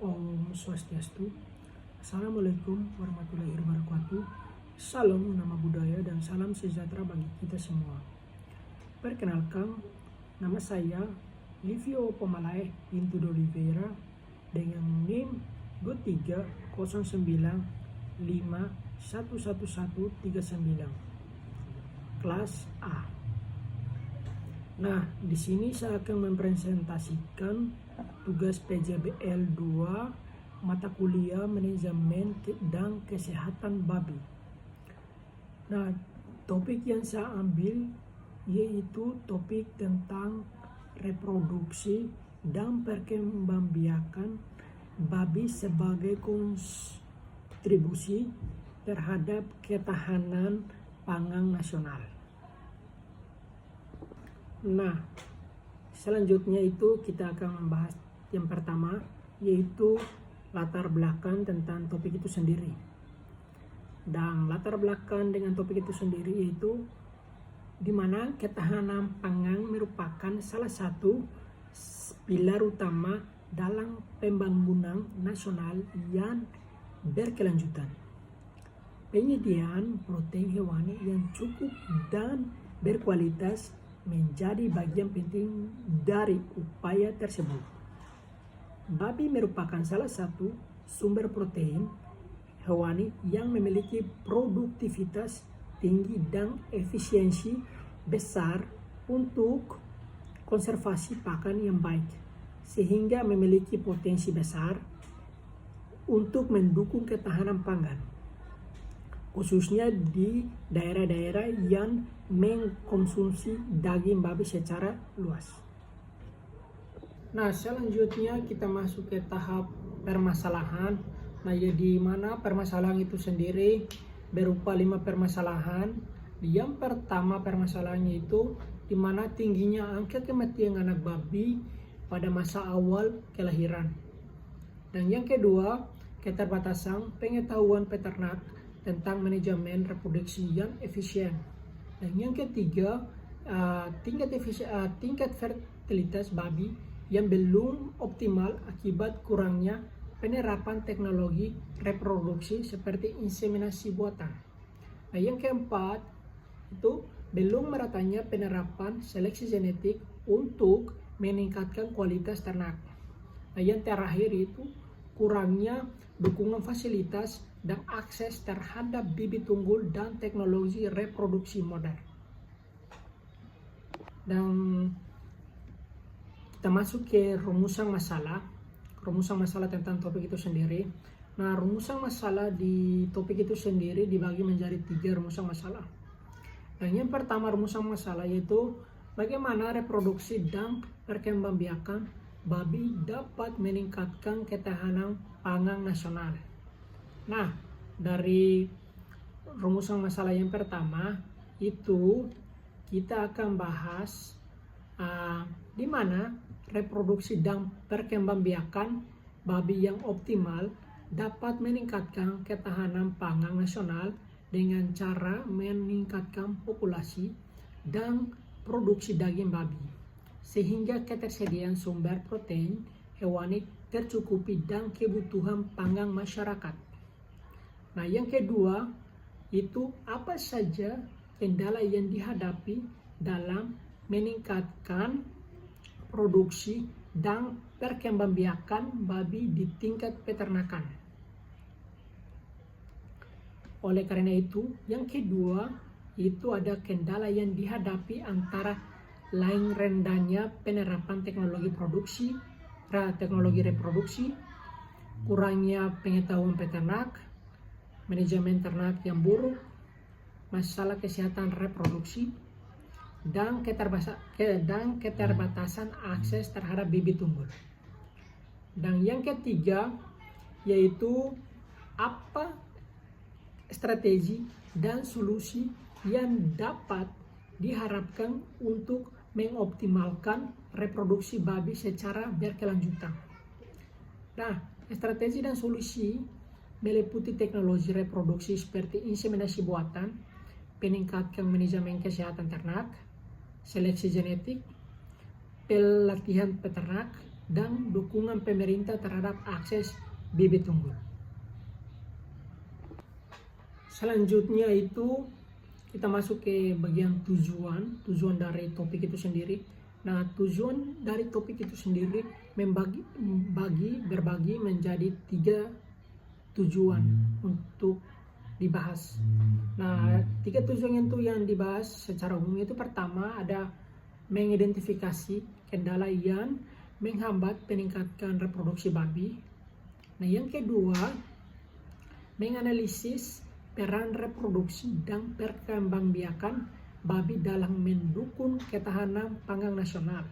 Om Swastiastu. Assalamualaikum warahmatullahi wabarakatuh. Salam nama budaya dan salam sejahtera bagi kita semua. Perkenalkan, nama saya Livio Pomalae Pinto de Oliveira dengan NIM 2309511139 kelas A. Nah, di sini saya akan mempresentasikan tugas PJBL 2 mata kuliah manajemen dan kesehatan babi. Nah, topik yang saya ambil yaitu topik tentang reproduksi dan perkembangbiakan babi sebagai kontribusi terhadap ketahanan pangan nasional. Nah, selanjutnya itu kita akan membahas yang pertama, yaitu latar belakang tentang topik itu sendiri. Dan latar belakang dengan topik itu sendiri yaitu di mana ketahanan pangan merupakan salah satu pilar utama dalam pembangunan nasional yang berkelanjutan. Penyediaan protein hewani yang cukup dan berkualitas menjadi bagian penting dari upaya tersebut. Babi merupakan salah satu sumber protein hewani yang memiliki produktivitas tinggi dan efisiensi besar untuk konservasi pakan yang baik, sehingga memiliki potensi besar untuk mendukung ketahanan pangan, khususnya di daerah-daerah yang mengkonsumsi daging babi secara luas. Nah, selanjutnya kita masuk ke tahap permasalahan. Nah, di mana permasalahan itu sendiri berupa 5 permasalahan. Yang pertama permasalahannya itu di mana tingginya angka kematian anak babi pada masa awal kelahiran. Dan yang kedua, keterbatasan pengetahuan peternak tentang manajemen reproduksi yang efisien. Dan yang ketiga, tingkat fertilitas babi yang belum optimal akibat kurangnya penerapan teknologi reproduksi seperti inseminasi buatan. Nah, yang keempat itu belum meratanya penerapan seleksi genetik untuk meningkatkan kualitas ternak. Nah, yang terakhir itu kurangnya dukungan fasilitas dan akses terhadap bibit unggul dan teknologi reproduksi modern. Dan kita masuk ke rumusan masalah tentang topik itu sendiri. Nah, rumusan masalah di topik itu sendiri dibagi menjadi 3 rumusan masalah. Dan yang pertama rumusan masalah yaitu bagaimana reproduksi dan perkembangbiakan babi dapat meningkatkan ketahanan pangan nasional. Nah, dari rumusan masalah yang pertama itu kita akan bahas di mana reproduksi dan perkembangbiakan babi yang optimal dapat meningkatkan ketahanan pangan nasional dengan cara meningkatkan populasi dan produksi daging babi, sehingga ketersediaan sumber protein hewani tercukupi dan kebutuhan pangan masyarakat. Nah, yang kedua itu apa saja kendala yang dihadapi dalam meningkatkan produksi dan perkembangbiakan babi di tingkat peternakan. Oleh karena itu, yang kedua itu ada kendala yang dihadapi antara lain rendahnya penerapan teknologi reproduksi, kurangnya pengetahuan peternak, manajemen ternak yang buruk, masalah kesehatan reproduksi, dan keterbatasan akses terhadap bibit unggul. Dan yang ketiga yaitu apa strategi dan solusi yang dapat diharapkan untuk mengoptimalkan reproduksi babi secara berkelanjutan. Nah, strategi dan solusi meliputi teknologi reproduksi seperti inseminasi buatan, peningkatkan manajemen kesehatan ternak, seleksi genetik, pelatihan peternak, dan dukungan pemerintah terhadap akses bibit unggul. Selanjutnya itu kita masuk ke bagian tujuan dari topik itu sendiri. Nah, tujuan dari topik itu sendiri berbagi menjadi 3 tujuan untuk dibahas. Nah, 3 tujuan itu yang dibahas secara umum itu pertama ada mengidentifikasi kendala yang menghambat peningkatan reproduksi babi. Nah, yang kedua menganalisis peran reproduksi dan perkembangbiakan babi dalam mendukung ketahanan pangan nasional.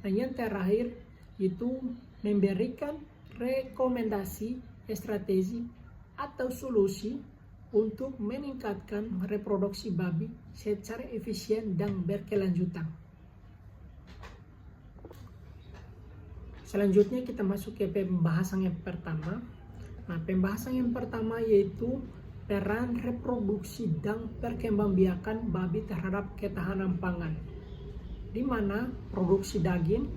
Nah, yang terakhir itu memberikan rekomendasi strategi atau solusi untuk meningkatkan reproduksi babi secara efisien dan berkelanjutan. Selanjutnya kita masuk ke pembahasan yang pertama. Nah, pembahasan yang pertama yaitu peran reproduksi dan perkembangbiakan babi terhadap ketahanan pangan, di mana produksi daging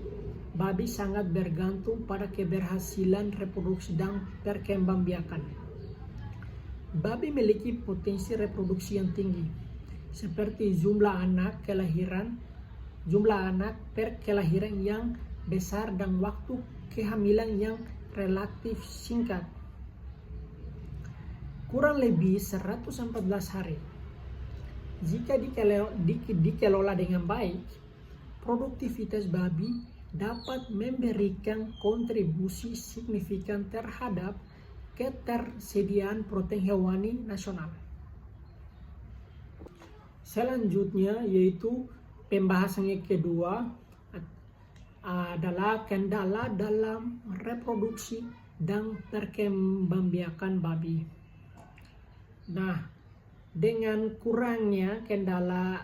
babi sangat bergantung pada keberhasilan reproduksi dan perkembangbiakan. Babi memiliki potensi reproduksi yang tinggi, seperti jumlah anak per kelahiran yang besar dan waktu kehamilan yang relatif singkat, kurang lebih 114 hari. Jika dikelola dengan baik, produktivitas babi dapat memberikan kontribusi signifikan terhadap ketersediaan protein hewani nasional. Selanjutnya yaitu pembahasan yang kedua adalah kendala dalam reproduksi dan perkembangbiakan babi. Nah, dengan kurangnya kendala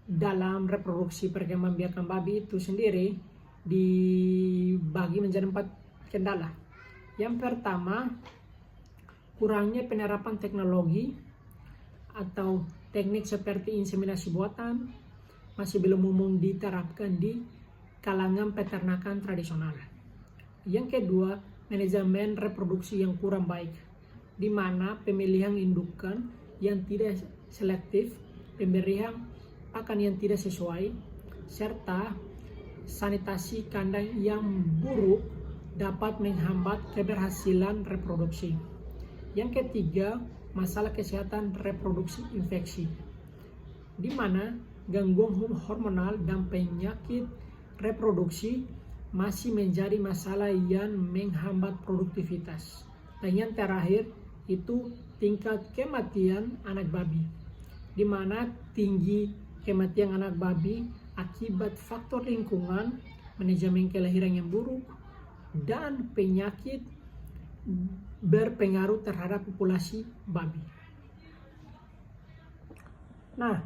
dalam reproduksi perkembangbiakan babi itu sendiri dibagi menjadi 4 kendala. Yang pertama, kurangnya penerapan teknologi atau teknik seperti inseminasi buatan masih belum umum diterapkan di kalangan peternakan tradisional. Yang kedua, manajemen reproduksi yang kurang baik, di mana pemilihan indukan yang tidak selektif, pemberian pakan yang tidak sesuai, serta sanitasi kandang yang buruk dapat menghambat keberhasilan reproduksi. Yang ketiga, masalah kesehatan reproduksi infeksi, di mana gangguan hormonal dan penyakit reproduksi masih menjadi masalah yang menghambat produktivitas. Dan yang terakhir itu tingkat kematian anak babi, di mana tinggi kematian anak babi akibat faktor lingkungan, manajemen kelahiran yang buruk, dan penyakit berpengaruh terhadap populasi babi. Nah,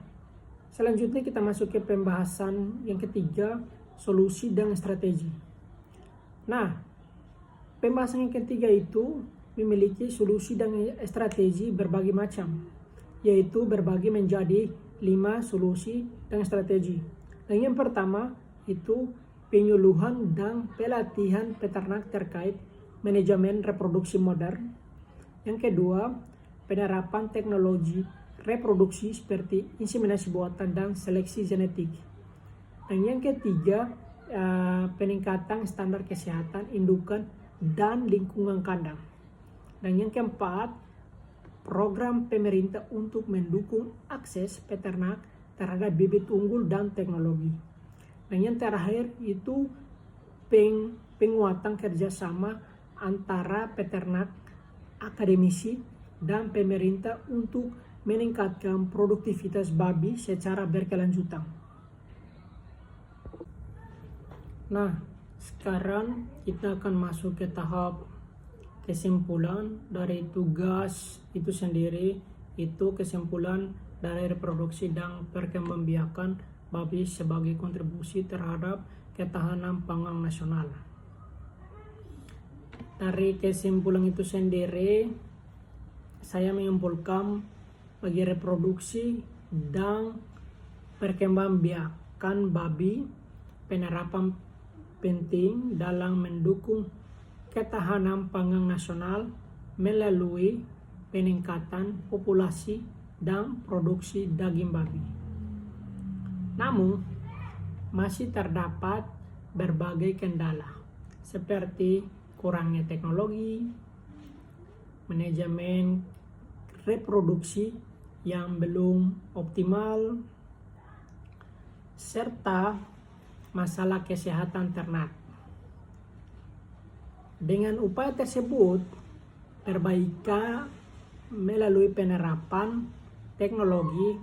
selanjutnya kita masuk ke pembahasan yang ketiga, solusi dan strategi. Nah, pembahasan yang ketiga itu memiliki solusi dan strategi berbagai macam, yaitu berbagi menjadi 5 solusi dan strategi. Dan yang pertama itu penyuluhan dan pelatihan peternak terkait manajemen reproduksi modern. Yang kedua, penerapan teknologi reproduksi seperti inseminasi buatan dan seleksi genetik. Dan yang ketiga, peningkatan standar kesehatan indukan dan lingkungan kandang. Dan yang keempat, program pemerintah untuk mendukung akses peternak terhadap bibit unggul dan teknologi. Dan yang terakhir itu penguatan kerjasama antara peternak, akademisi, dan pemerintah untuk meningkatkan produktivitas babi secara berkelanjutan. Nah, sekarang kita akan masuk ke tahap kesimpulan dari tugas itu sendiri, itu kesimpulan dari reproduksi dan perkembangbiakan babi sebagai kontribusi terhadap ketahanan pangan nasional. Dari kesimpulan itu sendiri, saya menyimpulkan bagi reproduksi dan perkembangbiakan babi penerapan penting dalam mendukung ketahanan pangan nasional melalui peningkatan populasi dan produksi daging babi. Namun, masih terdapat berbagai kendala seperti kurangnya teknologi, manajemen reproduksi yang belum optimal, serta masalah kesehatan ternak. Dengan upaya tersebut, perbaikan melalui penerapan teknologi,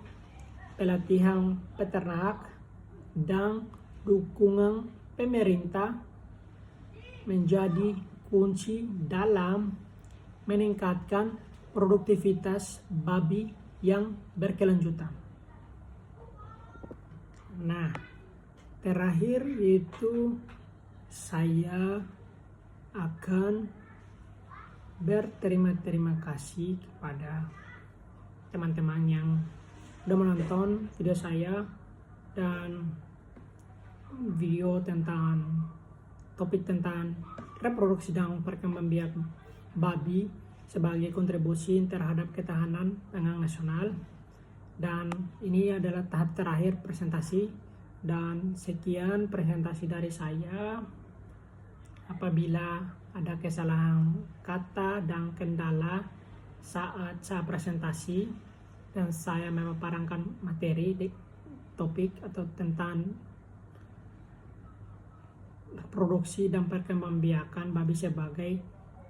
pelatihan peternak, dan dukungan pemerintah menjadi kunci dalam meningkatkan produktivitas babi yang berkelanjutan. Nah, terakhir itu saya akan berterima kasih kepada teman-teman yang sudah menonton video saya dan video tentang topik tentang reproduksi dan perkembangbiakan babi sebagai kontribusi terhadap ketahanan pangan nasional. Dan ini adalah tahap terakhir presentasi, dan sekian presentasi dari saya. Apabila ada kesalahan kata dan kendala saat saya presentasi dan saya memaparkan materi di topik atau tentang produksi dan perkembangbiakan babi sebagai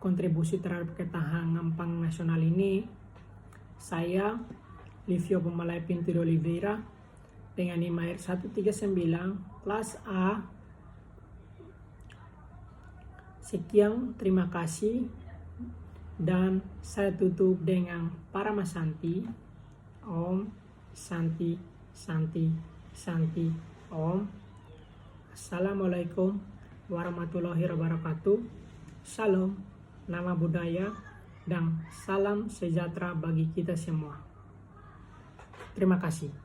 kontribusi terhadap ketahanan pangan nasional ini, saya Livio Pemalai Pinto de Oliveira dengan IMAIR 139 kelas A. Sekian, terima kasih, dan saya tutup dengan Paramasanti. Om Santi Santi Santi Om. Assalamualaikum warahmatullahi wabarakatuh. Salam, nama budaya, dan salam sejahtera bagi kita semua. Terima kasih.